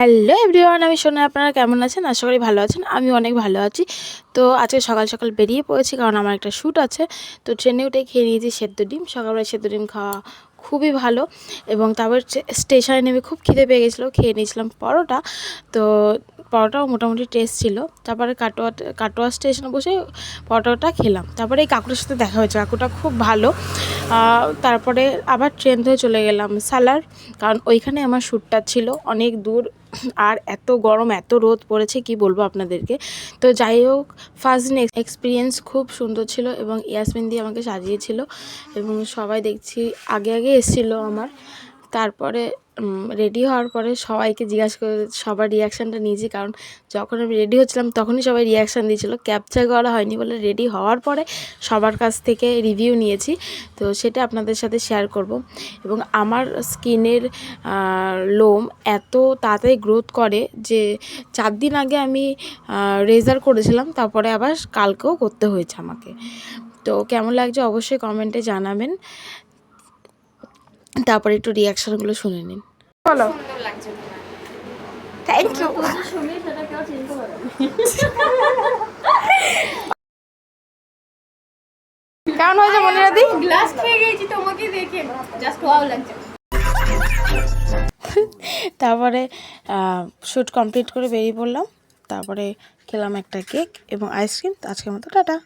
Hello everyone, আমি সোনা। আপনারা কেমন আছেন? আশা করি ভালো আছেন। আমি অনেক ভালো আছি। তো আজকে সকাল সকাল বেরিয়ে পড়েছি, কারণ আমার একটা শ্যুট আছে। তো ট্রেনে উঠে খেয়ে নিয়েছি সেদ্ধ ডিম। সকালবেলা সেদ্ধ ডিম খাওয়া খুবই ভালো। এবং তারপর স্টেশনে নেমে খুব খিদে পেয়ে গেছিলো, খেয়ে নিয়েছিলাম পরোটা। তো পরোটাও মোটামুটি টেস্ট ছিল। তারপরে কাটোয়া স্টেশনে বসে পরোটাটা খেলাম। তারপরে এই কাকুটার সাথে দেখা হয়েছে, কাকুটা খুব ভালো। তারপরে আবার ট্রেন ধরে চলে গেলাম সালার, কারণ ওইখানে আমার শ্যুটটা ছিল অনেক দূর। আর এত গরম, এত রোদ পড়েছে, কি বলবো আপনাদেরকে। তো যাই হোক, ফার্স্ট দিন এক্সপিরিয়েন্স খুব সুন্দর ছিল এবং ইয়াসমিন দিয়ে আমাকে সাজিয়েছিল এবং সবাই দেখছি আগে আগে এসেছিলো আমার। তারপরে রেডি হওয়ার পরে সবাইকে জিজ্ঞাসা করে সবার রিয়াকশানটা নিয়েছি, কারণ যখন আমি রেডি হচ্ছিলাম তখনই সবাই রিয়াকশান দিয়েছিলো। ক্যাপচার করা হয়নি বলে রেডি হওয়ার পরে সবার কাছ থেকে রিভিউ নিয়েছি। তো সেটা আপনাদের সাথে শেয়ার করব। এবং আমার স্কিনের লোম এত তাড়াতাড়ি গ্রোথ করে যে 4 দিন আগে আমি রেজার করেছিলাম, তারপরে আবার কালকেও করতে হয়েছে আমাকে। তো কেমন লাগছে অবশ্যই কমেন্টে জানাবেন। তারপরে একটু রিয়াকশানগুলো শুনে নিন। বলো। Thank you. কেমন হয়েছে মনিরাদি? গ্লাস খেয়ে গেছি তোমাকে দেখে, জাস্ট ওয়াও লাগছে। তারপরে শ্যুট কমপ্লিট করে বেরিয়ে পড়লাম। তারপরে খেলাম একটা কেক এবং আইসক্রিম। আজকের মতো টাটা।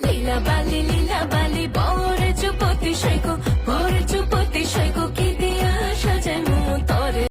লীলা বালি বরে চুপতি সৈকো, বরে চুপতি সৈকো কি